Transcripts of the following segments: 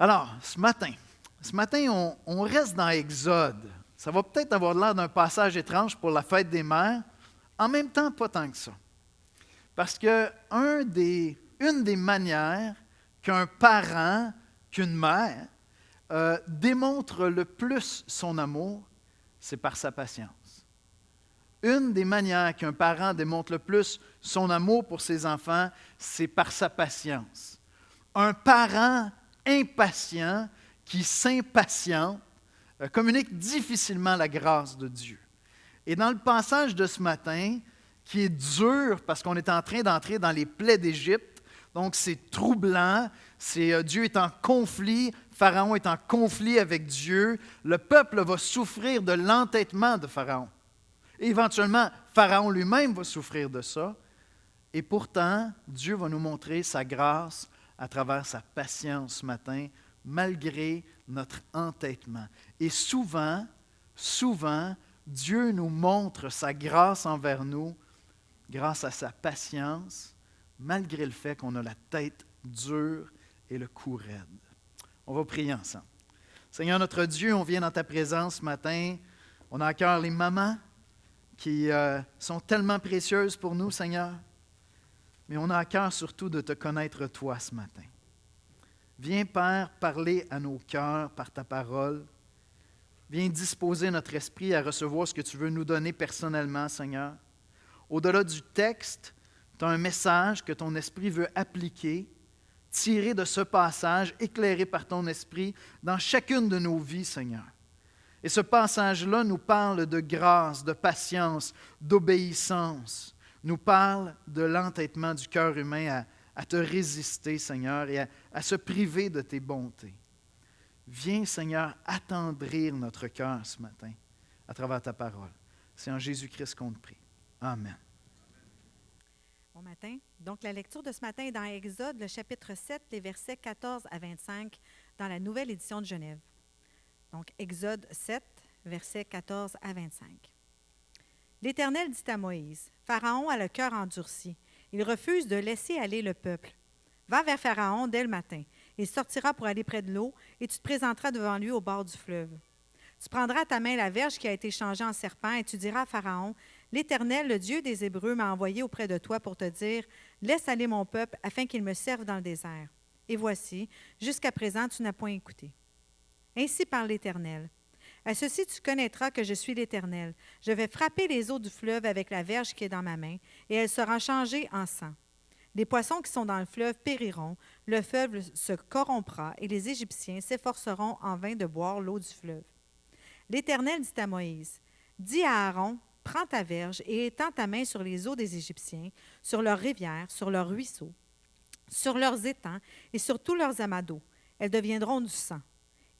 Alors, ce matin, on reste dans Exode. Ça va peut-être avoir l'air d'un passage étrange pour la fête des mères. En même temps, pas tant que ça. Parce que une des manières qu'un parent, qu'une mère, démontre le plus son amour, c'est par sa patience. Une des manières qu'un parent démontre le plus son amour pour ses enfants, c'est par sa patience. Un parent impatient qui s'impatiente communique difficilement la grâce de Dieu. Et dans le passage de ce matin, qui est dur parce qu'on est en train d'entrer dans les plaies d'Égypte, donc c'est troublant, Dieu est en conflit, Pharaon est en conflit avec Dieu, le peuple va souffrir de l'entêtement de Pharaon. Et éventuellement, Pharaon lui-même va souffrir de ça. Et pourtant, Dieu va nous montrer sa grâce à travers sa patience ce matin, malgré notre entêtement. Et souvent, Dieu nous montre sa grâce envers nous grâce à sa patience, malgré le fait qu'on a la tête dure et le cou raide. On va prier ensemble. Seigneur notre Dieu, on vient dans ta présence ce matin. On a à cœur les mamans qui sont tellement précieuses pour nous, Seigneur. Mais on a à cœur surtout de te connaître toi ce matin. Viens, Père, parler à nos cœurs par ta parole. Viens disposer notre esprit à recevoir ce que tu veux nous donner personnellement, Seigneur. Au-delà du texte, tu as un message que ton esprit veut appliquer, tiré de ce passage, éclairé par ton esprit dans chacune de nos vies, Seigneur. Et ce passage-là nous parle de grâce, de patience, d'obéissance, nous parle de l'entêtement du cœur humain à te résister, Seigneur, et à se priver de tes bontés. Viens, Seigneur, attendrir notre cœur ce matin à travers ta parole. C'est en Jésus-Christ qu'on te prie. Amen. Bon matin. Donc, la lecture de ce matin est dans Exode, le chapitre 7, les versets 14 à 25, dans la nouvelle édition de Genève. Donc, Exode 7, versets 14 à 25. L'Éternel dit à Moïse, « Pharaon a le cœur endurci. Il refuse de laisser aller le peuple. Va vers Pharaon dès le matin. Il sortira pour aller près de l'eau et tu te présenteras devant lui au bord du fleuve. Tu prendras à ta main la verge qui a été changée en serpent et tu diras à Pharaon, « L'Éternel, le Dieu des Hébreux, m'a envoyé auprès de toi pour te dire, « Laisse aller mon peuple afin qu'il me serve dans le désert. Et voici, jusqu'à présent, tu n'as point écouté. Ainsi parle l'Éternel. À ceci, tu connaîtras que je suis l'Éternel. Je vais frapper les eaux du fleuve avec la verge qui est dans ma main, et elle sera changée en sang. Les poissons qui sont dans le fleuve périront, le fleuve se corrompra, et les Égyptiens s'efforceront en vain de boire l'eau du fleuve. » L'Éternel dit à Moïse, « Dis à Aaron, prends ta verge et étends ta main sur les eaux des Égyptiens, sur leurs rivières, sur leurs ruisseaux, sur leurs étangs et sur tous leurs amas d'eau. Elles deviendront du sang.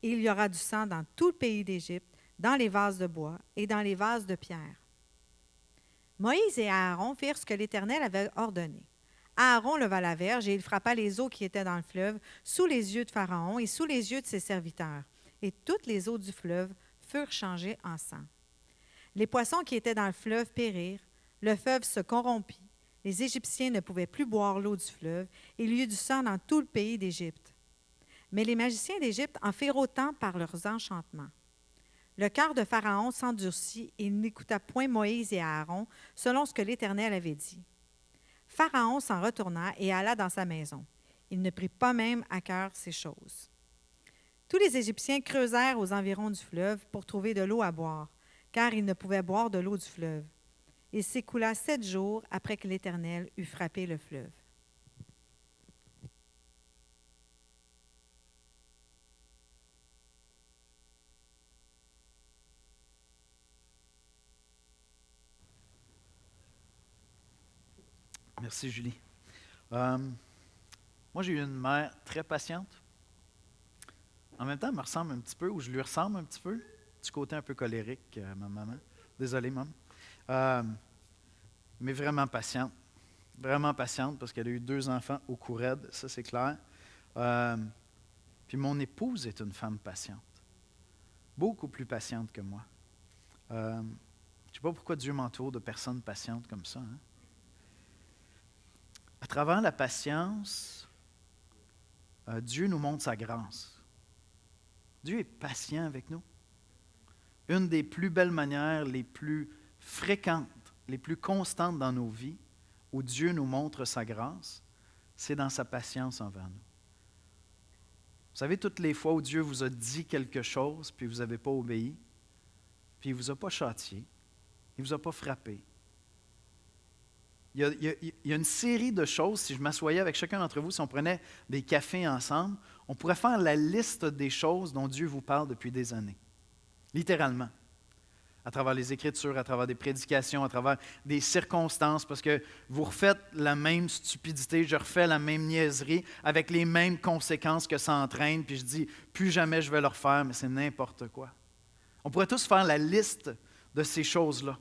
Et il y aura du sang dans tout le pays d'Égypte, dans les vases de bois et dans les vases de pierre. » Moïse et Aaron firent ce que l'Éternel avait ordonné. Aaron leva la verge et il frappa les eaux qui étaient dans le fleuve sous les yeux de Pharaon et sous les yeux de ses serviteurs. Et toutes les eaux du fleuve furent changées en sang. Les poissons qui étaient dans le fleuve périrent, le fleuve se corrompit, les Égyptiens ne pouvaient plus boire l'eau du fleuve, et il y eut du sang dans tout le pays d'Égypte. Mais les magiciens d'Égypte en firent autant par leurs enchantements. Le cœur de Pharaon s'endurcit et il n'écouta point Moïse et Aaron, selon ce que l'Éternel avait dit. Pharaon s'en retourna et alla dans sa maison. Il ne prit pas même à cœur ces choses. Tous les Égyptiens creusèrent aux environs du fleuve pour trouver de l'eau à boire, car ils ne pouvaient boire de l'eau du fleuve. Il s'écoula 7 jours après que l'Éternel eut frappé le fleuve. Merci, Julie. Moi, j'ai eu une mère très patiente. En même temps, elle me ressemble un petit peu, ou je lui ressemble un petit peu, du côté un peu colérique, ma maman. Désolé, maman. Mais vraiment patiente. Vraiment patiente, parce qu'elle a eu 2 enfants au cou raide, ça c'est clair. Puis mon épouse est une femme patiente. Beaucoup plus patiente que moi. Je ne sais pas pourquoi Dieu m'entoure de personnes patientes comme ça. Hein? À travers la patience, Dieu nous montre sa grâce. Dieu est patient avec nous. Une des plus belles manières, les plus fréquentes, les plus constantes dans nos vies, où Dieu nous montre sa grâce, c'est dans sa patience envers nous. Vous savez, toutes les fois où Dieu vous a dit quelque chose, puis vous n'avez pas obéi, puis il ne vous a pas châtié, il ne vous a pas frappé. Il y a une série de choses, si je m'assoyais avec chacun d'entre vous, si on prenait des cafés ensemble, on pourrait faire la liste des choses dont Dieu vous parle depuis des années. Littéralement. À travers les Écritures, à travers des prédications, à travers des circonstances, parce que vous refaites la même stupidité, je refais la même niaiserie, avec les mêmes conséquences que ça entraîne, puis je dis, plus jamais je vais le refaire, mais c'est n'importe quoi. On pourrait tous faire la liste de ces choses-là.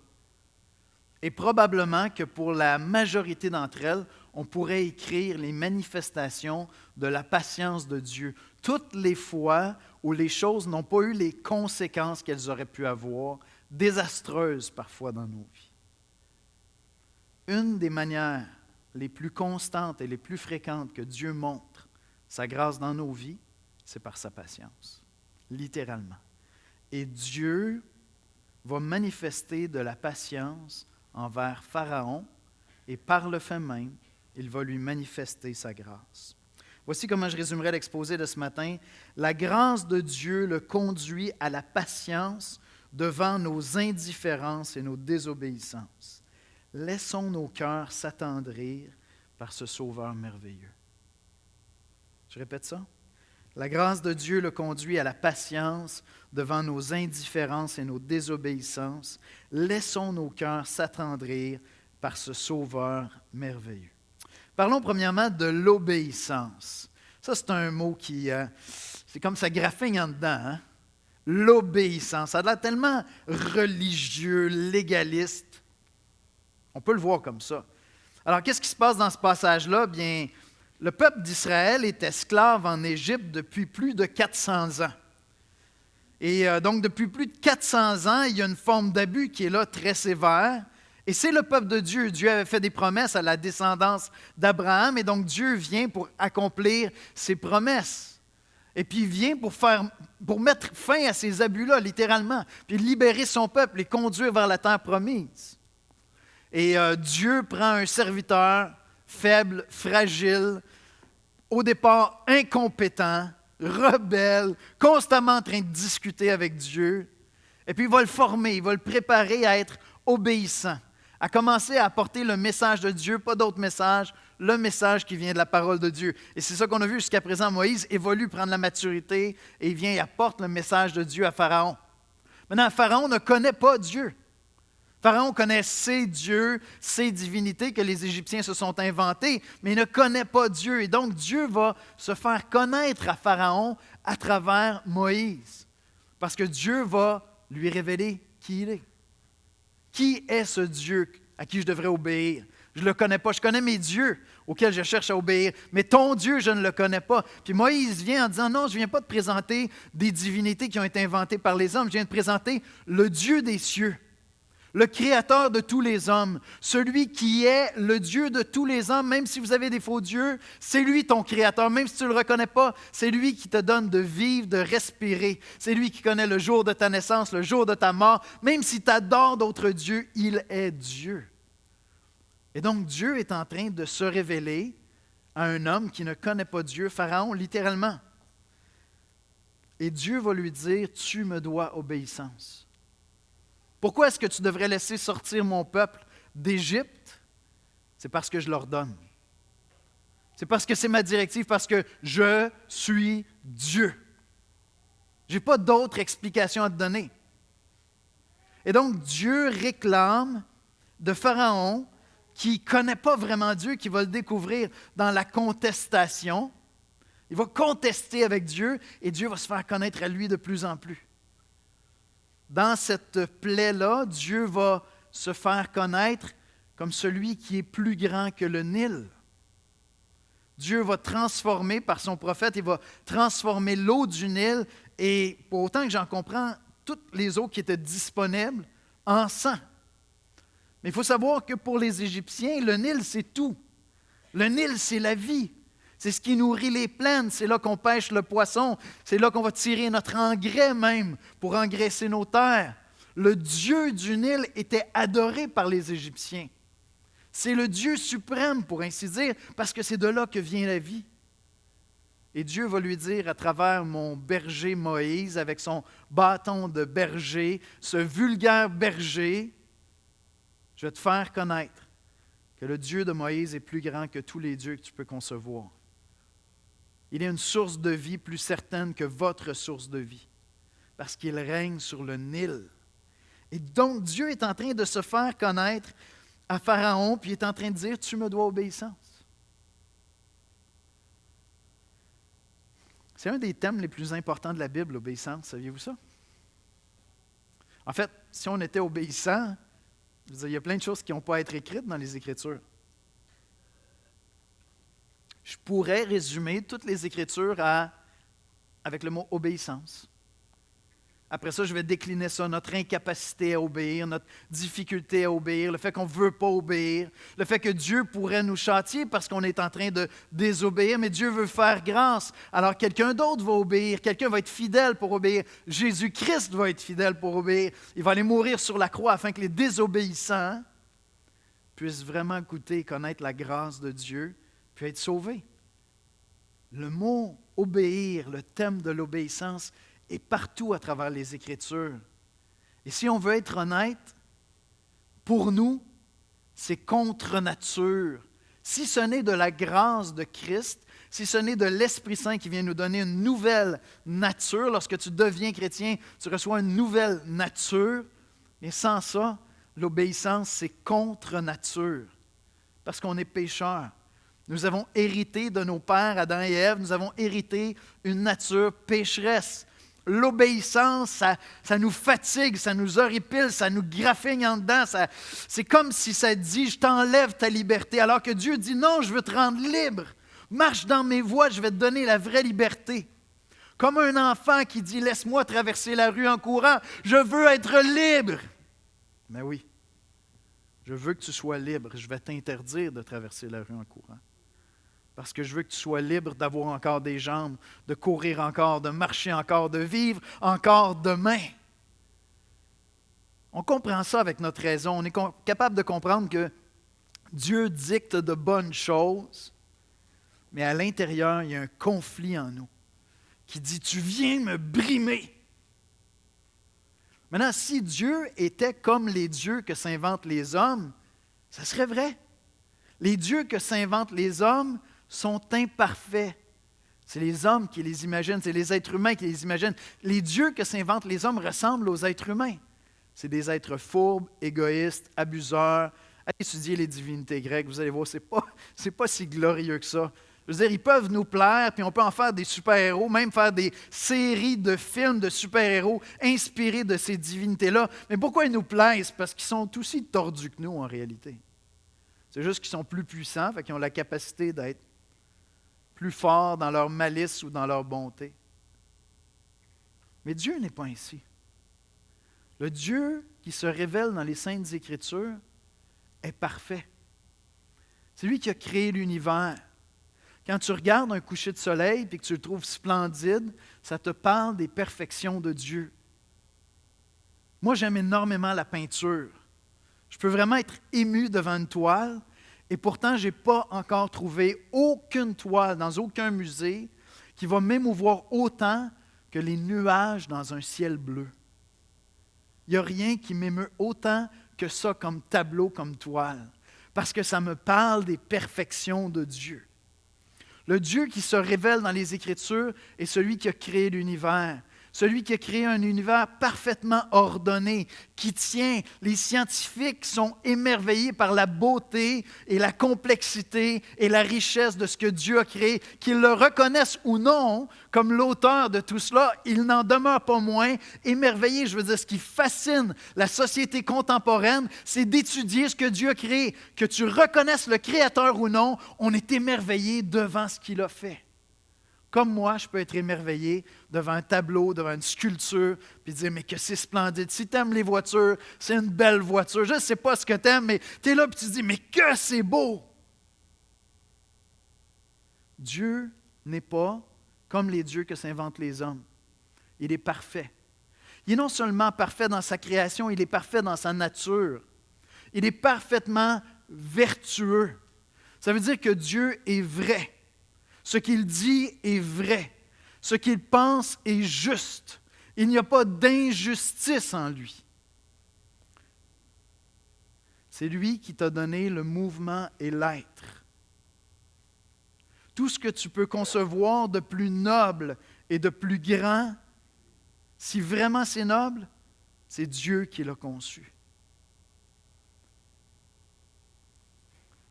Et probablement que pour la majorité d'entre elles, on pourrait écrire les manifestations de la patience de Dieu. Toutes les fois où les choses n'ont pas eu les conséquences qu'elles auraient pu avoir, désastreuses parfois dans nos vies. Une des manières les plus constantes et les plus fréquentes que Dieu montre sa grâce dans nos vies, c'est par sa patience, littéralement. Et Dieu va manifester de la patience envers Pharaon, et par le fait même, il va lui manifester sa grâce. Voici comment je résumerai l'exposé de ce matin. La grâce de Dieu le conduit à la patience devant nos indifférences et nos désobéissances. Laissons nos cœurs s'attendrir par ce Sauveur merveilleux. Je répète ça. La grâce de Dieu le conduit à la patience devant nos indifférences et nos désobéissances. Laissons nos cœurs s'attendrir par ce Sauveur merveilleux. Parlons premièrement de l'obéissance. Ça, c'est un mot qui, c'est comme ça graffigne en dedans. Hein? L'obéissance. Ça a l'air tellement religieux, légaliste. On peut le voir comme ça. Alors, qu'est-ce qui se passe dans ce passage-là? Bien, le peuple d'Israël est esclave en Égypte depuis plus de 400 ans. Et donc, depuis plus de 400 ans, il y a une forme d'abus qui est là, très sévère. Et c'est le peuple de Dieu. Dieu avait fait des promesses à la descendance d'Abraham, et donc Dieu vient pour accomplir ses promesses. Et puis il vient pour mettre fin à ces abus-là, littéralement, puis libérer son peuple et conduire vers la terre promise. Et Dieu prend un serviteur faible, fragile, au départ incompétent, rebelle, constamment en train de discuter avec Dieu. Et puis il va le former, il va le préparer à être obéissant, à commencer à apporter le message de Dieu, pas d'autre message, le message qui vient de la parole de Dieu. Et c'est ça qu'on a vu jusqu'à présent. Moïse évolue, prendre la maturité, et il vient et apporte le message de Dieu à Pharaon. Maintenant, Pharaon ne connaît pas Dieu. Pharaon connaît ses dieux, ses divinités que les Égyptiens se sont inventées, mais il ne connaît pas Dieu. Et donc, Dieu va se faire connaître à Pharaon à travers Moïse, parce que Dieu va lui révéler qui il est. Qui est ce Dieu à qui je devrais obéir? Je ne le connais pas. Je connais mes dieux auxquels je cherche à obéir, mais ton Dieu, je ne le connais pas. Puis Moïse vient en disant, non, je ne viens pas te présenter des divinités qui ont été inventées par les hommes, je viens te présenter le Dieu des cieux, le Créateur de tous les hommes, celui qui est le Dieu de tous les hommes. Même si vous avez des faux dieux, c'est lui ton Créateur. Même si tu ne le reconnais pas, c'est lui qui te donne de vivre, de respirer. C'est lui qui connaît le jour de ta naissance, le jour de ta mort. Même si tu adores d'autres dieux, il est Dieu. Et donc Dieu est en train de se révéler à un homme qui ne connaît pas Dieu, Pharaon, littéralement. Et Dieu va lui dire, tu me dois obéissance. Pourquoi est-ce que tu devrais laisser sortir mon peuple d'Égypte? C'est parce que je leur donne. C'est parce que c'est ma directive, parce que je suis Dieu. Je n'ai pas d'autre explication à te donner. Et donc, Dieu réclame de Pharaon, qui ne connaît pas vraiment Dieu, qui va le découvrir dans la contestation. Il va contester avec Dieu, et Dieu va se faire connaître à lui de plus en plus. Dans cette plaie-là, Dieu va se faire connaître comme celui qui est plus grand que le Nil. Dieu va transformer, par son prophète, il va transformer l'eau du Nil, et pour autant que j'en comprends, toutes les eaux qui étaient disponibles en sang. Mais il faut savoir que pour les Égyptiens, le Nil, c'est tout. Le Nil, c'est la vie. C'est ce qui nourrit les plaines. C'est là qu'on pêche le poisson. C'est là qu'on va tirer notre engrais même pour engraisser nos terres. Le Dieu du Nil était adoré par les Égyptiens. C'est le Dieu suprême, pour ainsi dire, parce que c'est de là que vient la vie. Et Dieu va lui dire à travers mon berger Moïse, avec son bâton de berger, ce vulgaire berger, je vais te faire connaître que le Dieu de Moïse est plus grand que tous les dieux que tu peux concevoir. Il est une source de vie plus certaine que votre source de vie, parce qu'il règne sur le Nil. Et donc, Dieu est en train de se faire connaître à Pharaon, puis il est en train de dire, tu me dois obéissance. C'est un des thèmes les plus importants de la Bible, l'obéissance, saviez-vous ça? En fait, si on était obéissant, je veux dire, il y a plein de choses qui n'ont pas à être écrites dans les Écritures. Je pourrais résumer toutes les Écritures avec le mot obéissance. Après ça, je vais décliner ça, notre incapacité à obéir, notre difficulté à obéir, le fait qu'on ne veut pas obéir, le fait que Dieu pourrait nous châtier parce qu'on est en train de désobéir, mais Dieu veut faire grâce. Alors quelqu'un d'autre va obéir, quelqu'un va être fidèle pour obéir. Jésus-Christ va être fidèle pour obéir. Il va aller mourir sur la croix afin que les désobéissants puissent vraiment goûter et connaître la grâce de Dieu, puis être sauvés. Le mot obéir, le thème de l'obéissance, est partout à travers les Écritures. Et si on veut être honnête, pour nous, c'est contre nature. Si ce n'est de la grâce de Christ, si ce n'est de l'Esprit Saint qui vient nous donner une nouvelle nature, lorsque tu deviens chrétien, tu reçois une nouvelle nature, et sans ça, l'obéissance, c'est contre nature, parce qu'on est pécheurs. Nous avons hérité de nos pères, Adam et Ève, nous avons hérité une nature pécheresse. L'obéissance, ça nous fatigue, ça nous horripile, ça nous graffigne en dedans. C'est comme si ça dit, je t'enlève ta liberté, alors que Dieu dit, non, je veux te rendre libre. Marche dans mes voies, je vais te donner la vraie liberté. Comme un enfant qui dit, laisse-moi traverser la rue en courant, je veux être libre. Mais oui, je veux que tu sois libre, je vais t'interdire de traverser la rue en courant. Parce que je veux que tu sois libre d'avoir encore des jambes, de courir encore, de marcher encore, de vivre encore demain. On comprend ça avec notre raison. On est capable de comprendre que Dieu dicte de bonnes choses, mais à l'intérieur, il y a un conflit en nous qui dit « Tu viens me brimer ». Maintenant, si Dieu était comme les dieux que s'inventent les hommes, ça serait vrai. Les dieux que s'inventent les hommes sont imparfaits. C'est les hommes qui les imaginent, c'est les êtres humains qui les imaginent. Les dieux que s'inventent les hommes ressemblent aux êtres humains. C'est des êtres fourbes, égoïstes, abuseurs. Allez étudier les divinités grecques, vous allez voir, c'est pas si glorieux que ça. Je veux dire, ils peuvent nous plaire, puis on peut en faire des super-héros, même faire des séries de films de super-héros inspirés de ces divinités-là. Mais pourquoi ils nous plaisent? Parce qu'ils sont aussi tordus que nous, en réalité. C'est juste qu'ils sont plus puissants, fait qu'ils ont la capacité d'être plus forts dans leur malice ou dans leur bonté. Mais Dieu n'est pas ainsi. Le Dieu qui se révèle dans les Saintes Écritures est parfait. C'est lui qui a créé l'univers. Quand tu regardes un coucher de soleil et que tu le trouves splendide, ça te parle des perfections de Dieu. Moi, j'aime énormément la peinture. Je peux vraiment être ému devant une toile, et pourtant, je n'ai pas encore trouvé aucune toile dans aucun musée qui va m'émouvoir autant que les nuages dans un ciel bleu. Il n'y a rien qui m'émeut autant que ça comme tableau, comme toile, parce que ça me parle des perfections de Dieu. Le Dieu qui se révèle dans les Écritures est celui qui a créé l'univers. Celui qui a créé un univers parfaitement ordonné, qui tient. Les scientifiques sont émerveillés par la beauté et la complexité et la richesse de ce que Dieu a créé. Qu'ils le reconnaissent ou non comme l'auteur de tout cela, il n'en demeure pas moins émerveillé. Je veux dire, ce qui fascine la société contemporaine, c'est d'étudier ce que Dieu a créé. Que tu reconnaisses le Créateur ou non, on est émerveillé devant ce qu'il a fait. Comme moi, je peux être émerveillé devant un tableau, devant une sculpture, puis dire, mais que c'est splendide. Si tu aimes les voitures, c'est une belle voiture. Je ne sais pas ce que tu aimes, mais tu es là et tu te dis, mais que c'est beau! Dieu n'est pas comme les dieux que s'inventent les hommes. Il est parfait. Il est non seulement parfait dans sa création, il est parfait dans sa nature. Il est parfaitement vertueux. Ça veut dire que Dieu est vrai. Ce qu'il dit est vrai. Ce qu'il pense est juste. Il n'y a pas d'injustice en lui. C'est lui qui t'a donné le mouvement et l'être. Tout ce que tu peux concevoir de plus noble et de plus grand, si vraiment c'est noble, c'est Dieu qui l'a conçu.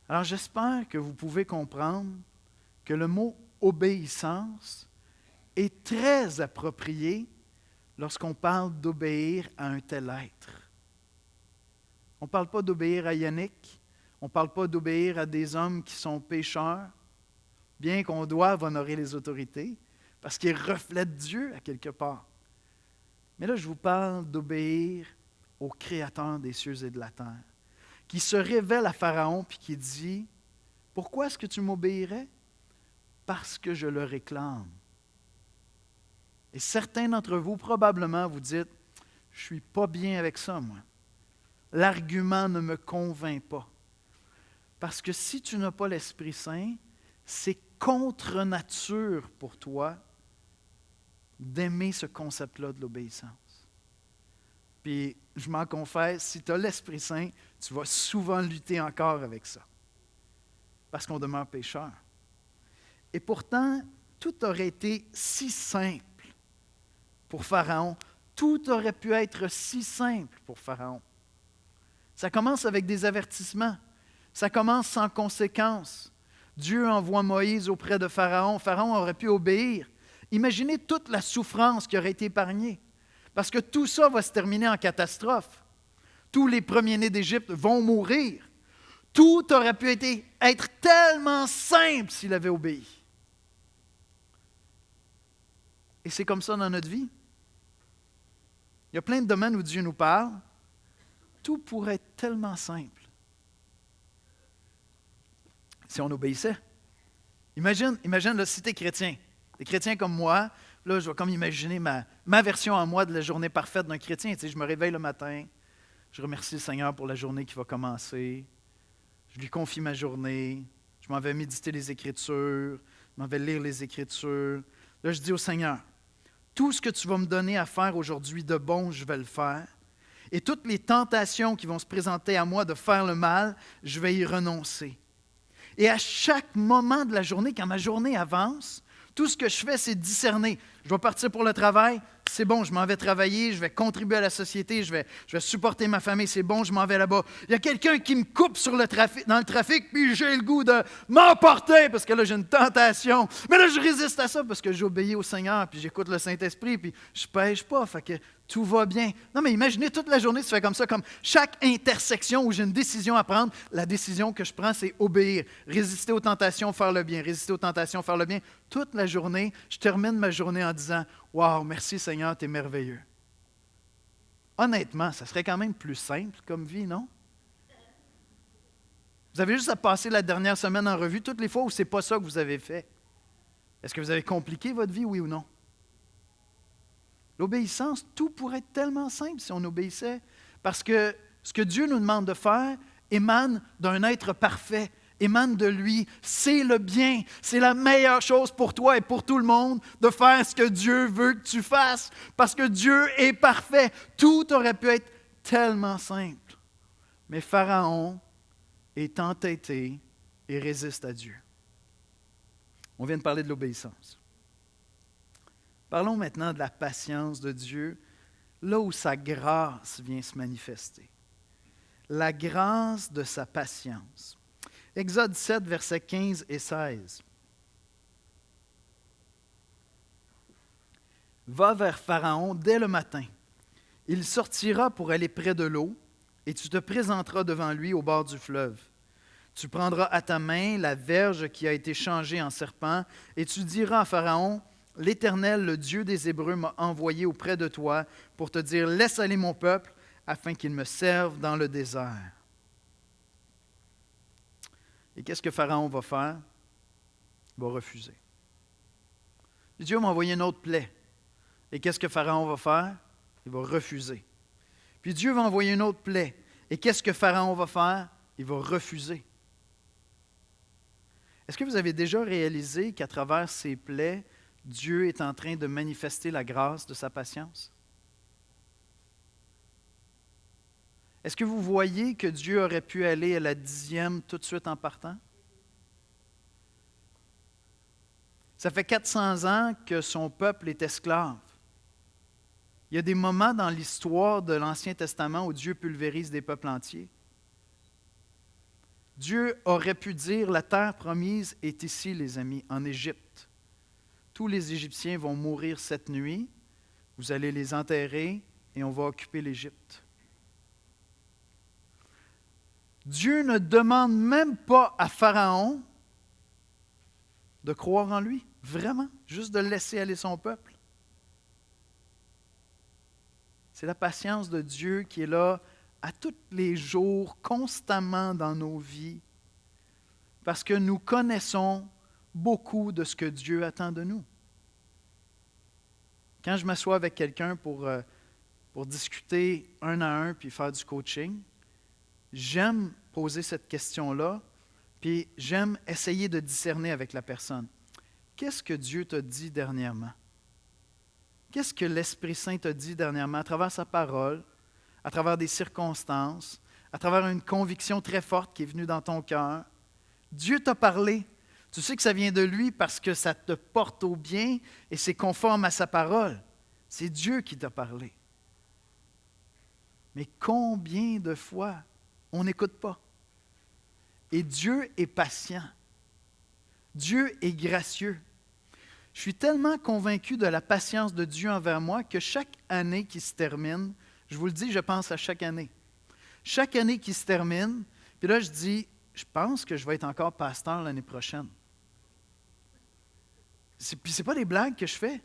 Alors j'espère que vous pouvez comprendre que le mot obéissance est très approprié lorsqu'on parle d'obéir à un tel être. On ne parle pas d'obéir à Yannick, on ne parle pas d'obéir à des hommes qui sont pécheurs, bien qu'on doive honorer les autorités, parce qu'ils reflètent Dieu à quelque part. Mais là, je vous parle d'obéir au Créateur des cieux et de la terre, qui se révèle à Pharaon puis qui dit « Pourquoi est-ce que tu m'obéirais? Parce que je le réclame. » Et certains d'entre vous, probablement, vous dites « Je ne suis pas bien avec ça, moi. L'argument ne me convainc pas. » Parce que si tu n'as pas l'Esprit Saint, c'est contre nature pour toi d'aimer ce concept-là de l'obéissance. Puis, je m'en confesse, si tu as l'Esprit Saint, tu vas souvent lutter encore avec ça. Parce qu'on demeure pécheur. Et pourtant, tout aurait été si simple pour Pharaon. Tout aurait pu être si simple pour Pharaon. Ça commence avec des avertissements. Ça commence sans conséquence. Dieu envoie Moïse auprès de Pharaon. Pharaon aurait pu obéir. Imaginez toute la souffrance qui aurait été épargnée. Parce que tout ça va se terminer en catastrophe. Tous les premiers-nés d'Égypte vont mourir. Tout aurait pu être tellement simple s'il avait obéi. Et c'est comme ça dans notre vie. Il y a plein de domaines où Dieu nous parle. Tout pourrait être tellement simple si on obéissait. Imagine là, si tu es chrétien. Tu es chrétien comme moi. Là, je vais comme imaginer ma version en moi de la journée parfaite d'un chrétien. Tu sais, je me réveille le matin. Je remercie le Seigneur pour la journée qui va commencer. Je lui confie ma journée. Je m'en vais méditer les Écritures. Je m'en vais lire les Écritures. Là, je dis au Seigneur, tout ce que tu vas me donner à faire aujourd'hui de bon, je vais le faire. Et toutes les tentations qui vont se présenter à moi de faire le mal, je vais y renoncer. Et à chaque moment de la journée, quand ma journée avance, tout ce que je fais, c'est discerner. Je dois partir pour le travail, c'est bon, je m'en vais travailler, je vais contribuer à la société, je vais supporter ma famille, c'est bon, je m'en vais là-bas. Il y a quelqu'un qui me coupe dans le trafic, puis j'ai le goût de m'emporter, parce que là, j'ai une tentation. Mais là, je résiste à ça, parce que j'obéis au Seigneur, puis j'écoute le Saint-Esprit, puis je ne pêche pas, fait que tout va bien. Non, mais imaginez, toute la journée, tu fais comme ça, comme chaque intersection où j'ai une décision à prendre, la décision que je prends, c'est obéir, résister aux tentations, faire le bien, résister aux tentations, faire le bien. Toute la journée, je termine ma journée en disant « Wow, merci Seigneur, tu es merveilleux. » Honnêtement, ça serait quand même plus simple comme vie, non? Vous avez juste à passer la dernière semaine en revue, toutes les fois où ce n'est pas ça que vous avez fait. Est-ce que vous avez compliqué votre vie, oui ou non? L'obéissance, tout pourrait être tellement simple si on obéissait, parce que ce que Dieu nous demande de faire émane d'un être parfait, émane de lui. C'est le bien, c'est la meilleure chose pour toi et pour tout le monde de faire ce que Dieu veut que tu fasses, parce que Dieu est parfait. Tout aurait pu être tellement simple. Mais Pharaon est entêté et résiste à Dieu. On vient de parler de l'obéissance. Parlons maintenant de la patience de Dieu, là où sa grâce vient se manifester. La grâce de sa patience. Exode 7, versets 15 et 16. Va vers Pharaon dès le matin. Il sortira pour aller près de l'eau, et tu te présenteras devant lui au bord du fleuve. Tu prendras à ta main la verge qui a été changée en serpent, et tu diras à Pharaon, « L'Éternel, le Dieu des Hébreux, m'a envoyé auprès de toi pour te dire, laisse aller mon peuple, afin qu'il me serve dans le désert. » Et qu'est-ce que Pharaon va faire? il va refuser. Dieu m'a envoyé une autre plaie. Et qu'est-ce que Pharaon va faire? Il va refuser. Puis Dieu va envoyer une autre plaie. Et qu'est-ce que Pharaon va faire? Il va refuser. Est-ce que vous avez déjà réalisé qu'à travers ces plaies, Dieu est en train de manifester la grâce de sa patience? Est-ce que vous voyez que Dieu aurait pu aller à la 10e tout de suite en partant? Ça fait 400 ans que son peuple est esclave. Il y a des moments dans l'histoire de l'Ancien Testament où Dieu pulvérise des peuples entiers. Dieu aurait pu dire, la terre promise est ici, les amis, en Égypte. Tous les Égyptiens vont mourir cette nuit, vous allez les enterrer et on va occuper l'Égypte. Dieu ne demande même pas à Pharaon de croire en lui, vraiment, juste de laisser aller son peuple. C'est la patience de Dieu qui est là à tous les jours, constamment dans nos vies, parce que nous connaissons beaucoup de ce que Dieu attend de nous. Quand je m'assois avec quelqu'un pour discuter un à un puis faire du coaching, j'aime poser cette question-là, puis j'aime essayer de discerner avec la personne. Qu'est-ce que Dieu t'a dit dernièrement? Qu'est-ce que l'Esprit Saint t'a dit dernièrement à travers sa parole, à travers des circonstances, à travers une conviction très forte qui est venue dans ton cœur? Dieu t'a parlé. Tu sais que ça vient de lui parce que ça te porte au bien et c'est conforme à sa parole. C'est Dieu qui t'a parlé. Mais combien de fois on n'écoute pas? Et Dieu est patient. Dieu est gracieux. Je suis tellement convaincu de la patience de Dieu envers moi que chaque année qui se termine, je vous le dis, je pense à chaque année. Chaque année qui se termine, puis là je dis, je pense que je vais être encore pasteur l'année prochaine. Puis ce n'est pas des blagues que je fais.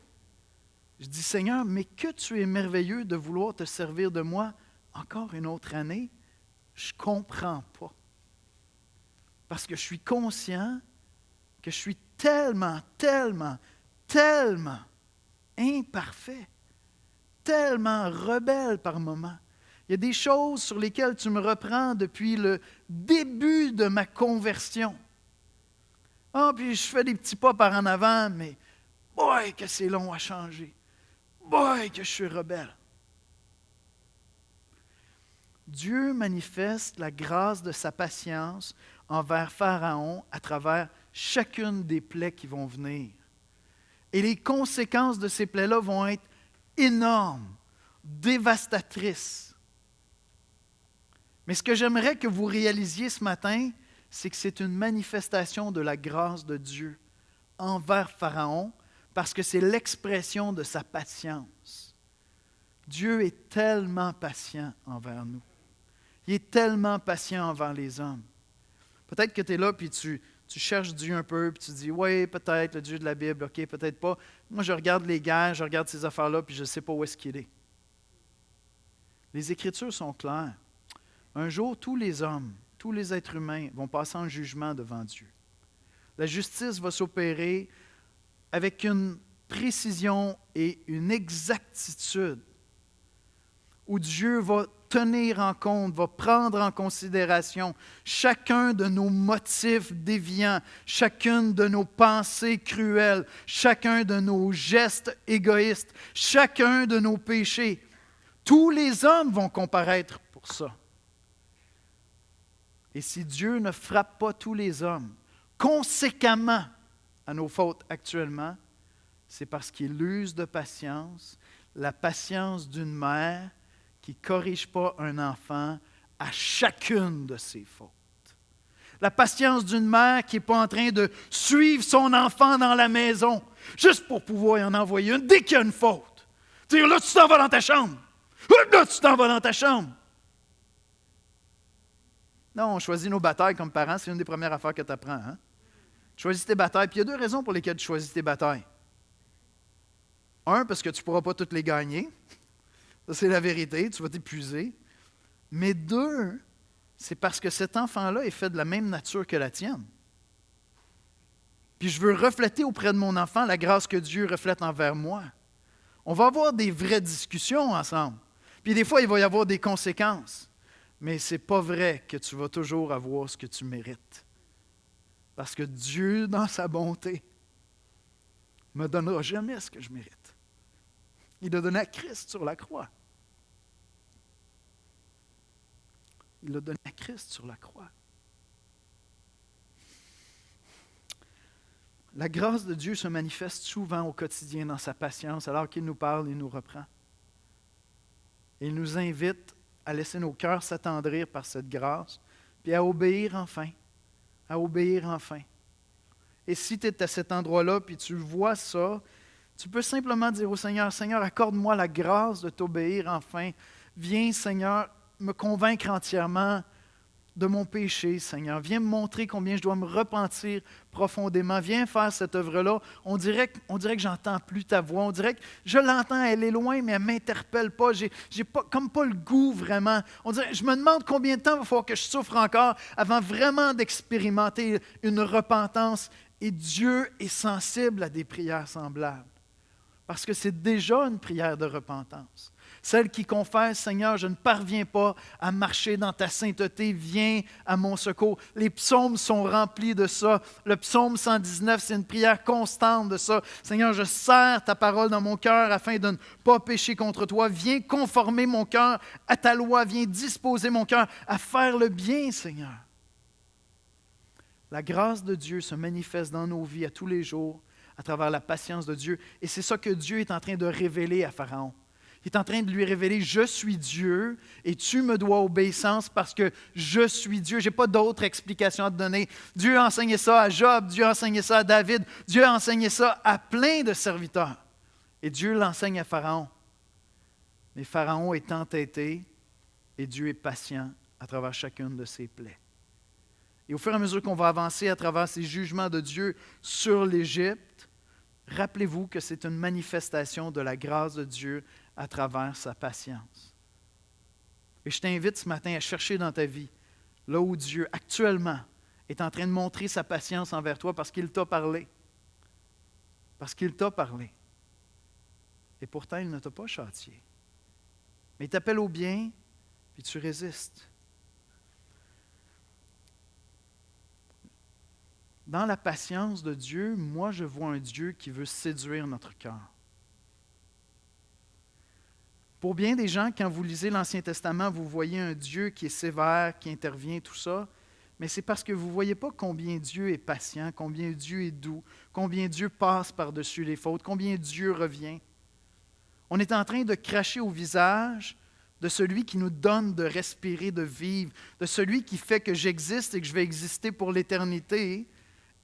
Je dis, Seigneur, mais que tu es merveilleux de vouloir te servir de moi encore une autre année. Je ne comprends pas. Parce que je suis conscient que je suis tellement imparfait, tellement rebelle par moments. Il y a des choses sur lesquelles tu me reprends depuis le début de ma conversion. Ah, puis je fais des petits pas par en avant, mais boy, que c'est long à changer. Boy, que je suis rebelle. Dieu manifeste la grâce de sa patience envers Pharaon à travers chacune des plaies qui vont venir. Et les conséquences de ces plaies-là vont être énormes, dévastatrices. Mais ce que j'aimerais que vous réalisiez ce matin, c'est que c'est une manifestation de la grâce de Dieu envers Pharaon, parce que c'est l'expression de sa patience. Dieu est tellement patient envers nous. Il est tellement patient envers les hommes. Peut-être que tu es là et tu cherches Dieu un peu, puis tu dis, oui, peut-être le Dieu de la Bible, ok, peut-être pas. Moi, je regarde les guerres, je regarde ces affaires-là, puis je ne sais pas où est-ce qu'il est. Les Écritures sont claires. Un jour, tous les hommes, tous les êtres humains vont passer en jugement devant Dieu. La justice va s'opérer avec une précision et une exactitude où Dieu va tenir en compte, va prendre en considération chacun de nos motifs déviants, chacune de nos pensées cruelles, chacun de nos gestes égoïstes, chacun de nos péchés. Tous les hommes vont comparaître pour ça. Et si Dieu ne frappe pas tous les hommes conséquemment à nos fautes actuellement, c'est parce qu'il use de patience, la patience d'une mère qui ne corrige pas un enfant à chacune de ses fautes. La patience d'une mère qui n'est pas en train de suivre son enfant dans la maison, juste pour pouvoir y en envoyer une dès qu'il y a une faute. Dire, là, tu t'en vas dans ta chambre. Là, tu t'en vas dans ta chambre. Non, on choisit nos batailles comme parents, c'est une des premières affaires que tu apprends. Hein? Tu choisis tes batailles, puis il y a deux raisons pour lesquelles tu choisis tes batailles. Un, parce que tu ne pourras pas toutes les gagner. Ça, c'est la vérité, tu vas t'épuiser. Mais deux, c'est parce que cet enfant-là est fait de la même nature que la tienne. puis je veux refléter auprès de mon enfant la grâce que Dieu reflète envers moi. On va avoir des vraies discussions ensemble. Puis des fois, il va y avoir des conséquences. Mais ce n'est pas vrai que tu vas toujours avoir ce que tu mérites. Parce que Dieu, dans sa bonté, ne me donnera jamais ce que je mérite. Il a donné à Christ sur la croix. Il a donné à Christ sur la croix. La grâce de Dieu se manifeste souvent au quotidien dans sa patience, alors qu'il nous parle et nous reprend. Et il nous invite à laisser nos cœurs s'attendrir par cette grâce, puis à obéir enfin. À obéir enfin. Et si tu es à cet endroit-là, puis tu vois ça, tu peux simplement dire au Seigneur, Seigneur, accorde-moi la grâce de t'obéir enfin. Viens, Seigneur, me convaincre entièrement de mon péché, Seigneur. Viens me montrer combien je dois me repentir profondément. Viens faire cette œuvre-là. On dirait que j'entends plus ta voix. On dirait que je l'entends, elle est loin, mais elle ne m'interpelle pas. J'ai comme pas le goût vraiment. Je me demande combien de temps il va falloir que je souffre encore avant vraiment d'expérimenter une repentance. Et Dieu est sensible à des prières semblables. Parce que c'est déjà une prière de repentance. Celle qui confesse, Seigneur, je ne parviens pas à marcher dans ta sainteté, viens à mon secours. Les psaumes sont remplis de ça. Le psaume 119, c'est une prière constante de ça. Seigneur, je serre ta parole dans mon cœur afin de ne pas pécher contre toi. Viens conformer mon cœur à ta loi. Viens disposer mon cœur à faire le bien, Seigneur. La grâce de Dieu se manifeste dans nos vies à tous les jours à travers la patience de Dieu. Et c'est ça que Dieu est en train de révéler à Pharaon. Il est en train de lui révéler, je suis Dieu et tu me dois obéissance parce que je suis Dieu. Je n'ai pas d'autre explication à te donner. Dieu a enseigné ça à Job, Dieu a enseigné ça à David, Dieu a enseigné ça à plein de serviteurs. Et Dieu l'enseigne à Pharaon. Mais Pharaon est entêté et Dieu est patient à travers chacune de ses plaies. Et au fur et à mesure qu'on va avancer à travers ces jugements de Dieu sur l'Égypte, rappelez-vous que c'est une manifestation de la grâce de Dieu à travers sa patience. Et je t'invite ce matin à chercher dans ta vie, là où Dieu actuellement est en train de montrer sa patience envers toi parce qu'il t'a parlé. Parce qu'il t'a parlé. Et pourtant, il ne t'a pas châtié. Mais il t'appelle au bien, puis tu résistes. Dans la patience de Dieu, moi, je vois un Dieu qui veut séduire notre cœur. Pour bien des gens, quand vous lisez l'Ancien Testament, vous voyez un Dieu qui est sévère, qui intervient, tout ça, mais c'est parce que vous ne voyez pas combien Dieu est patient, combien Dieu est doux, combien Dieu passe par-dessus les fautes, combien Dieu revient. On est en train de cracher au visage de celui qui nous donne de respirer, de vivre, de celui qui fait que j'existe et que je vais exister pour l'éternité.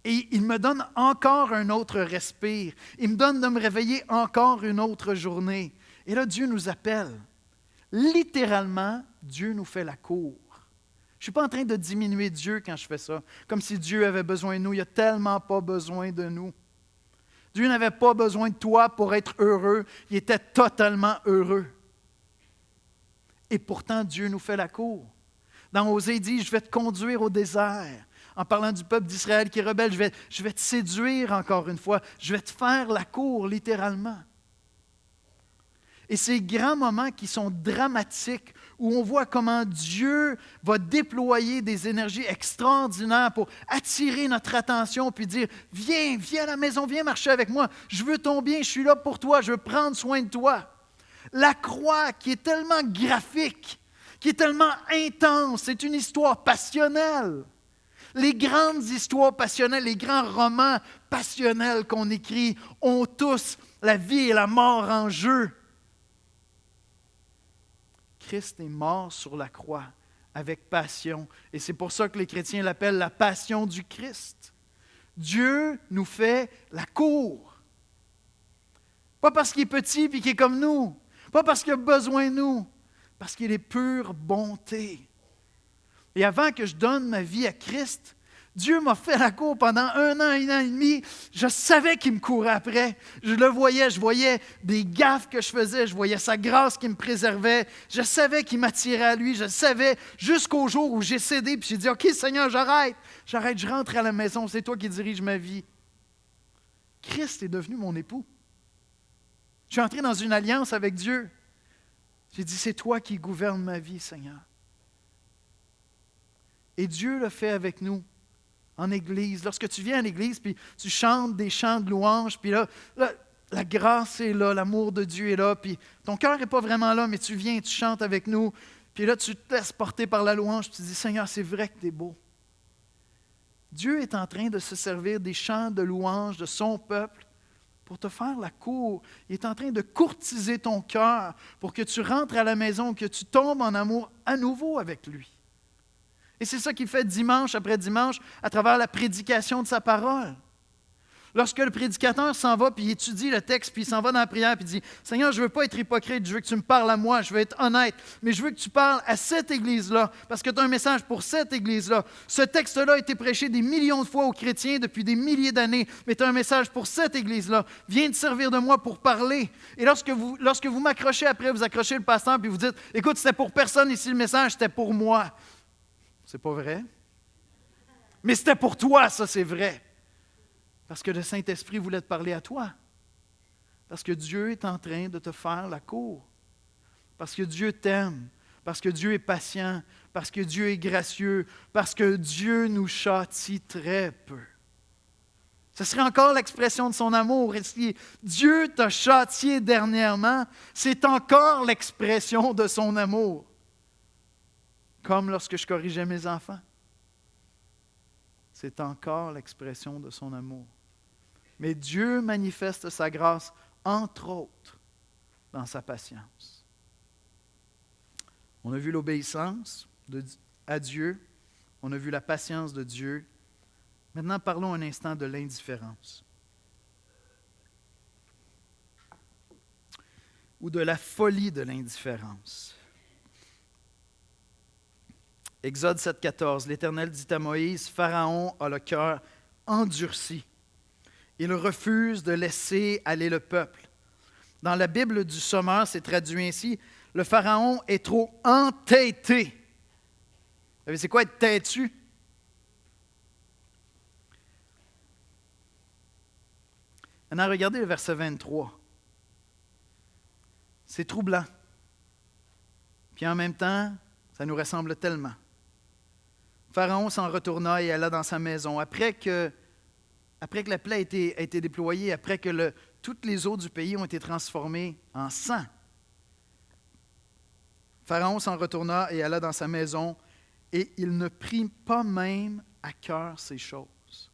Et il me donne encore un autre respire. Il me donne de me réveiller encore une autre journée. Et là, Dieu nous appelle. Littéralement, Dieu nous fait la cour. Je ne suis pas en train de diminuer Dieu quand je fais ça, comme si Dieu avait besoin de nous. Il n'a tellement pas besoin de nous. Dieu n'avait pas besoin de toi pour être heureux. Il était totalement heureux. Et pourtant, Dieu nous fait la cour. Dans Osée, il dit, je vais te conduire au désert. En parlant du peuple d'Israël qui est rebelle, je vais te séduire encore une fois. Je vais te faire la cour, littéralement. Et ces grands moments qui sont dramatiques, où on voit comment Dieu va déployer des énergies extraordinaires pour attirer notre attention, puis dire, viens à la maison, viens marcher avec moi. Je veux ton bien, je suis là pour toi, je veux prendre soin de toi. La croix qui est tellement graphique, qui est tellement intense, c'est une histoire passionnelle. Les grandes histoires passionnelles, les grands romans passionnels qu'on écrit ont tous la vie et la mort en jeu. Christ est mort sur la croix avec passion. Et c'est pour ça que les chrétiens l'appellent la passion du Christ. Dieu nous fait la cour. Pas parce qu'il est petit et qu'il est comme nous. Pas parce qu'il a besoin de nous. Parce qu'il est pure bonté. Et avant que je donne ma vie à Christ, Dieu m'a fait la cour pendant 1 an et demi. Je savais qu'il me courait après. Je le voyais, je voyais des gaffes que je faisais, je voyais sa grâce qui me préservait. Je savais qu'il m'attirait à lui, je savais jusqu'au jour où j'ai cédé puis j'ai dit, OK Seigneur, j'arrête, je rentre à la maison, c'est toi qui diriges ma vie. Christ est devenu mon époux. Je suis entré dans une alliance avec Dieu. J'ai dit, c'est toi qui gouvernes ma vie, Seigneur. Et Dieu le fait avec nous, en Église. Lorsque tu viens à l'Église, puis tu chantes des chants de louange, puis là, la grâce est là, l'amour de Dieu est là, puis ton cœur n'est pas vraiment là, mais tu viens et tu chantes avec nous, puis là, tu te laisses porter par la louange, puis tu dis, Seigneur, c'est vrai que tu es beau. Dieu est en train de se servir des chants de louange de son peuple pour te faire la cour. Il est en train de courtiser ton cœur pour que tu rentres à la maison, que tu tombes en amour à nouveau avec lui. Et c'est ça qu'il fait dimanche après dimanche à travers la prédication de sa parole. Lorsque le prédicateur s'en va, puis il étudie le texte, puis il s'en va dans la prière, puis il dit, « Seigneur, je ne veux pas être hypocrite, je veux que tu me parles à moi, je veux être honnête, mais je veux que tu parles à cette Église-là, parce que tu as un message pour cette Église-là. Ce texte-là a été prêché des millions de fois aux chrétiens depuis des milliers d'années, mais tu as un message pour cette Église-là. Viens te servir de moi pour parler. » Et lorsque vous m'accrochez après, vous accrochez le pasteur, puis vous dites, « Écoute, c'était pour personne ici le message, c'était pour moi. » C'est pas vrai? Mais c'était pour toi, ça c'est vrai. Parce que le Saint-Esprit voulait te parler à toi. Parce que Dieu est en train de te faire la cour. Parce que Dieu t'aime. Parce que Dieu est patient. Parce que Dieu est gracieux. Parce que Dieu nous châtie très peu. Ce serait encore l'expression de son amour. Et si Dieu t'a châtié dernièrement, c'est encore l'expression de son amour. Comme lorsque je corrigeais mes enfants. C'est encore l'expression de son amour. Mais Dieu manifeste sa grâce, entre autres, dans sa patience. On a vu l'obéissance à Dieu, on a vu la patience de Dieu. Maintenant, parlons un instant de l'indifférence. Ou de la folie de l'indifférence. Exode 7,14, l'Éternel dit à Moïse, « Pharaon a le cœur endurci. Il refuse de laisser aller le peuple. » Dans la Bible du Sommeur, c'est traduit ainsi, « Le Pharaon est trop entêté. » Vous savez, c'est quoi être têtu? Maintenant, regardez le verset 23. C'est troublant. Puis en même temps, ça nous ressemble tellement. Pharaon s'en retourna et alla dans sa maison. Après que la plaie a été déployée, après que toutes les eaux du pays ont été transformées en sang, Pharaon s'en retourna et alla dans sa maison, et il ne prit pas même à cœur ces choses.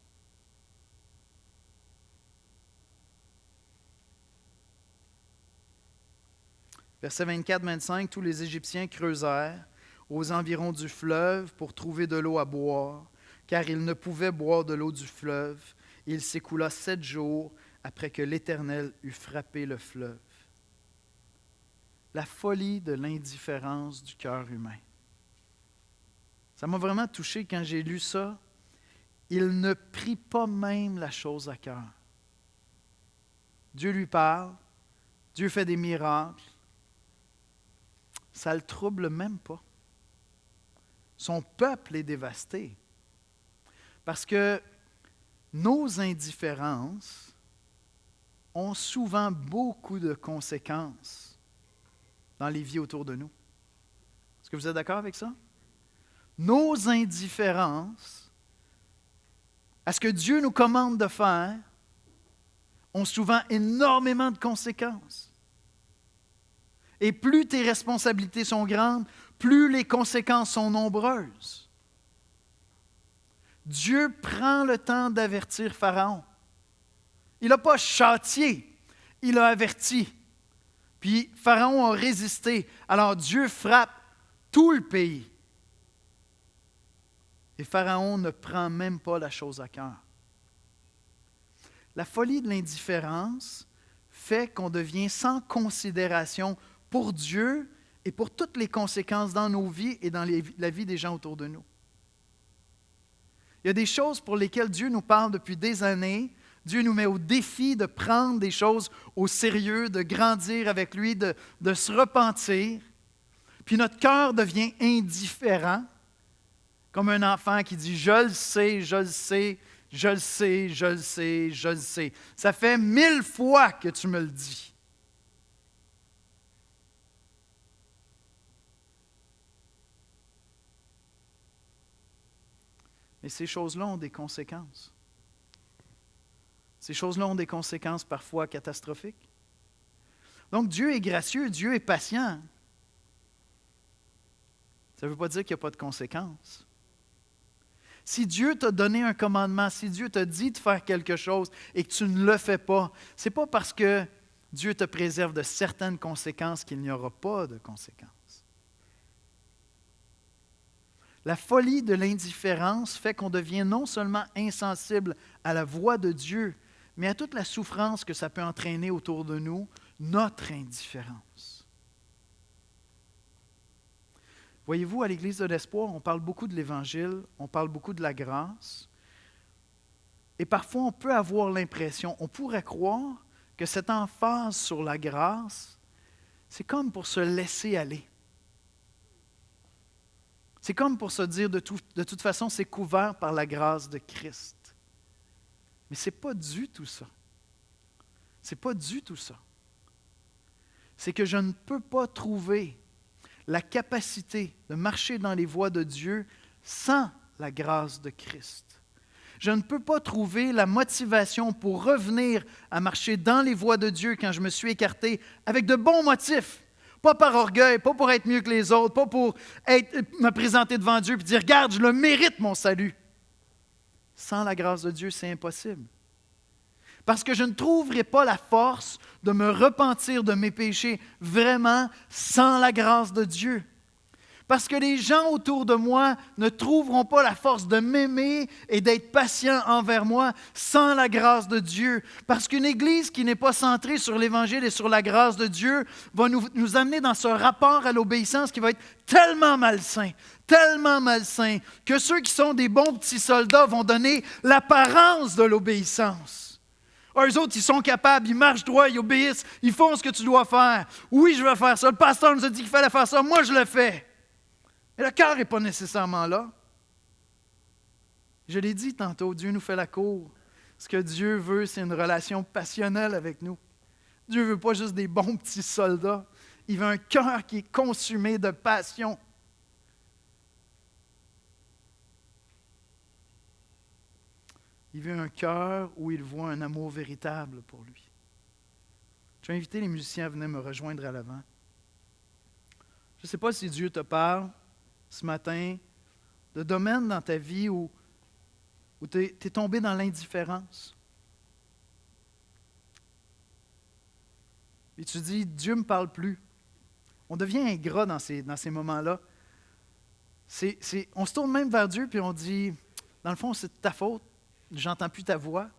Verset 24-25, tous les Égyptiens creusèrent aux environs du fleuve pour trouver de l'eau à boire, car ils ne pouvaient boire de l'eau du fleuve. Il s'écoula 7 jours après que l'Éternel eut frappé le fleuve. La folie de l'indifférence du cœur humain. Ça m'a vraiment touché quand j'ai lu ça. Il ne prit pas même la chose à cœur. Dieu lui parle, Dieu fait des miracles. Ça ne le trouble même pas. Son peuple est dévasté. Parce que nos indifférences ont souvent beaucoup de conséquences dans les vies autour de nous. Est-ce que vous êtes d'accord avec ça? Nos indifférences à ce que Dieu nous commande de faire ont souvent énormément de conséquences. Et plus tes responsabilités sont grandes, plus les conséquences sont nombreuses. Dieu prend le temps d'avertir Pharaon. Il n'a pas châtié, il a averti. Puis Pharaon a résisté. Alors Dieu frappe tout le pays. Et Pharaon ne prend même pas la chose à cœur. La folie de l'indifférence fait qu'on devient sans considération pour Dieu et pour toutes les conséquences dans nos vies et dans la vie des gens autour de nous. Il y a des choses pour lesquelles Dieu nous parle depuis des années. Dieu nous met au défi de prendre des choses au sérieux, de grandir avec lui, de se repentir. Puis notre cœur devient indifférent, comme un enfant qui dit « je le sais », Je le sais, je le sais, je le sais. Ça fait 1000 fois que tu me le dis. Mais ces choses-là ont des conséquences. Ces choses-là ont des conséquences parfois catastrophiques. Donc Dieu est gracieux, Dieu est patient. Ça ne veut pas dire qu'il n'y a pas de conséquences. Si Dieu t'a donné un commandement, si Dieu t'a dit de faire quelque chose et que tu ne le fais pas, ce n'est pas parce que Dieu te préserve de certaines conséquences qu'il n'y aura pas de conséquences. La folie de l'indifférence fait qu'on devient non seulement insensible à la voix de Dieu, mais à toute la souffrance que ça peut entraîner autour de nous, notre indifférence. Voyez-vous, à l'Église de l'Espoir, on parle beaucoup de l'Évangile, on parle beaucoup de la grâce, et parfois on peut avoir l'impression, on pourrait croire que cette emphase sur la grâce, c'est comme pour se laisser aller. C'est comme pour se dire de toute façon, c'est couvert par la grâce de Christ. Mais ce n'est pas du tout ça. Ce n'est pas du tout ça. C'est que je ne peux pas trouver la capacité de marcher dans les voies de Dieu sans la grâce de Christ. Je ne peux pas trouver la motivation pour revenir à marcher dans les voies de Dieu quand je me suis écarté avec de bons motifs. Pas par orgueil, pas pour être mieux que les autres, pas pour me présenter devant Dieu et dire « Regarde, je le mérite, mon salut ». Sans la grâce de Dieu, c'est impossible. Parce que je ne trouverai pas la force de me repentir de mes péchés vraiment sans la grâce de Dieu. Parce que les gens autour de moi ne trouveront pas la force de m'aimer et d'être patient envers moi sans la grâce de Dieu. Parce qu'une Église qui n'est pas centrée sur l'Évangile et sur la grâce de Dieu va nous amener dans ce rapport à l'obéissance qui va être tellement malsain que ceux qui sont des bons petits soldats vont donner l'apparence de l'obéissance. Eux autres, ils sont capables, ils marchent droit, ils obéissent, ils font ce que tu dois faire. Oui, je vais faire ça. Le pasteur nous a dit qu'il fallait faire ça. Moi, je le fais. Mais le cœur n'est pas nécessairement là. Je l'ai dit tantôt, Dieu nous fait la cour. Ce que Dieu veut, c'est une relation passionnelle avec nous. Dieu ne veut pas juste des bons petits soldats. Il veut un cœur qui est consumé de passion. Il veut un cœur où il voit un amour véritable pour lui. Je vais inviter les musiciens à venir me rejoindre à l'avant. Je ne sais pas si Dieu te parle ce matin de domaines dans ta vie où tu es tombé dans l'indifférence. Et tu dis, Dieu ne me parle plus. On devient ingrat dans ces moments-là. On se tourne même vers Dieu et on dit, dans le fond, c'est de ta faute. J'entends plus ta voix.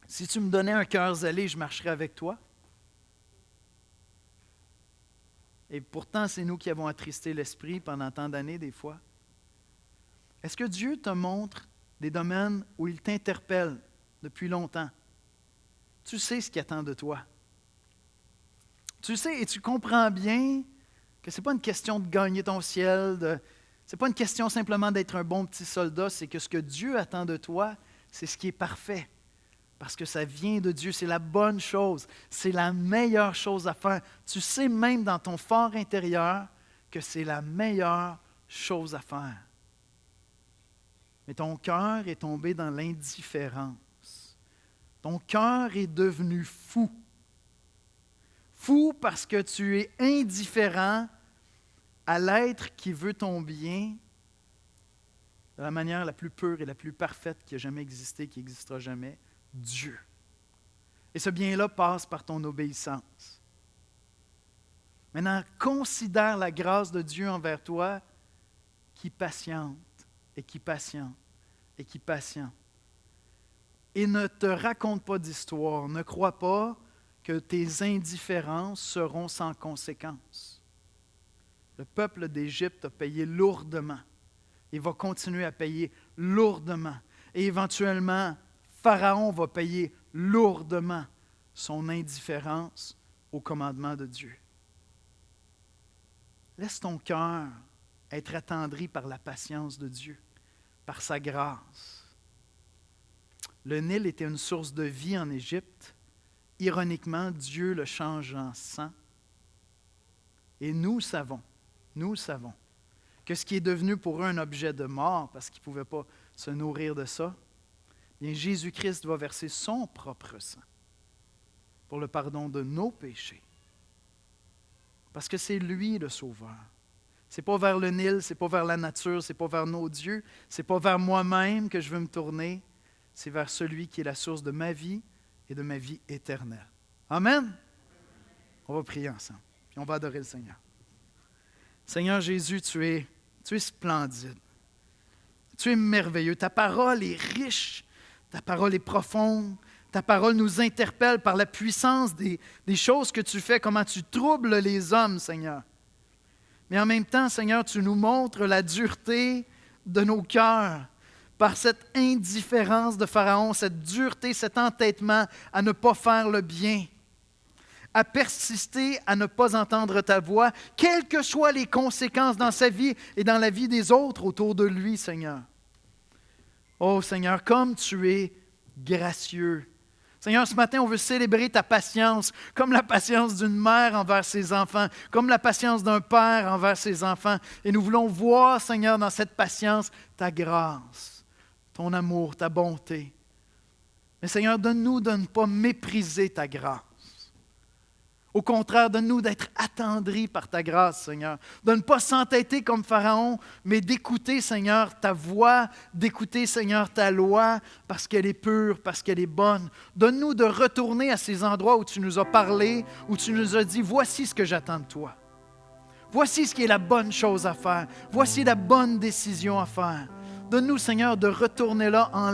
Si tu me donnais un cœur zélé, je marcherais avec toi. Et pourtant, c'est nous qui avons attristé l'Esprit pendant tant d'années, des fois. Est-ce que Dieu te montre des domaines où il t'interpelle depuis longtemps? Tu sais ce qu'il attend de toi. Tu sais et tu comprends bien que ce n'est pas une question de gagner ton ciel, ce n'est pas une question simplement d'être un bon petit soldat, c'est que ce que Dieu attend de toi, c'est ce qui est parfait. Parce que ça vient de Dieu, c'est la bonne chose, c'est la meilleure chose à faire. Tu sais même dans ton fort intérieur que c'est la meilleure chose à faire. Mais ton cœur est tombé dans l'indifférence. Ton cœur est devenu fou. Fou parce que tu es indifférent à l'être qui veut ton bien de la manière la plus pure et la plus parfaite qui a jamais existé, qui n'existera jamais. Dieu. Et ce bien-là passe par ton obéissance. Maintenant, considère la grâce de Dieu envers toi qui patiente et qui patiente et qui patiente. Et ne te raconte pas d'histoire. Ne crois pas que tes indifférences seront sans conséquence. Le peuple d'Égypte a payé lourdement. Il va continuer à payer lourdement. Et éventuellement, Pharaon va payer lourdement son indifférence au commandement de Dieu. Laisse ton cœur être attendri par la patience de Dieu. par sa grâce. Le Nil était une source de vie en Égypte. Ironiquement, Dieu le change en sang. Et nous savons que ce qui est devenu pour eux un objet de mort, parce qu'ils ne pouvaient pas se nourrir de ça, bien Jésus-Christ va verser son propre sang pour le pardon de nos péchés. Parce que c'est lui le Sauveur. Ce n'est pas vers le Nil, ce n'est pas vers la nature, ce n'est pas vers nos dieux, ce n'est pas vers moi-même que je veux me tourner, c'est vers celui qui est la source de ma vie et de ma vie éternelle. Amen? On va prier ensemble, puis on va adorer le Seigneur. Seigneur Jésus, tu es splendide. Tu es merveilleux. Ta parole est riche. Ta parole est profonde. Ta parole nous interpelle par la puissance des choses que tu fais, comment tu troubles les hommes, Seigneur. Mais en même temps, Seigneur, tu nous montres la dureté de nos cœurs par cette indifférence de Pharaon, cette dureté, cet entêtement à ne pas faire le bien, à persister, à ne pas entendre ta voix, quelles que soient les conséquences dans sa vie et dans la vie des autres autour de lui, Seigneur. Oh Seigneur, comme tu es gracieux. Seigneur, ce matin, on veut célébrer ta patience, comme la patience d'une mère envers ses enfants, comme la patience d'un père envers ses enfants. Et nous voulons voir, Seigneur, dans cette patience, ta grâce, ton amour, ta bonté. Mais Seigneur, donne-nous de ne pas mépriser ta grâce. Au contraire, donne-nous d'être attendris par ta grâce, Seigneur. De ne pas s'entêter comme Pharaon, mais d'écouter, Seigneur, ta voix, d'écouter, Seigneur, ta loi, parce qu'elle est pure, parce qu'elle est bonne. Donne-nous de retourner à ces endroits où tu nous as parlé, où tu nous as dit, voici ce que j'attends de toi. Voici ce qui est la bonne chose à faire. Voici la bonne décision à faire. Donne-nous, Seigneur, de retourner là en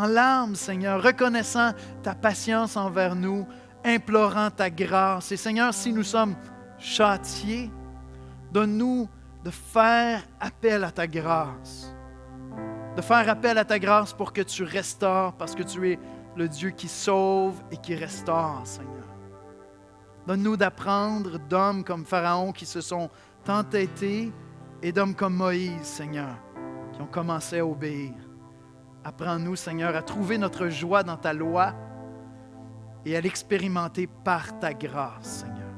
larmes, Seigneur, reconnaissant ta patience envers nous, implorant ta grâce. Et Seigneur, si nous sommes châtiés, donne-nous de faire appel à ta grâce. De faire appel à ta grâce pour que tu restaures, parce que tu es le Dieu qui sauve et qui restaure, Seigneur. Donne-nous d'apprendre d'hommes comme Pharaon qui se sont entêtés et d'hommes comme Moïse, Seigneur, qui ont commencé à obéir. Apprends-nous, Seigneur, à trouver notre joie dans ta loi et à l'expérimenter par ta grâce, Seigneur.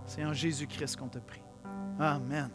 C'est en Jésus-Christ qu'on te prie. Amen.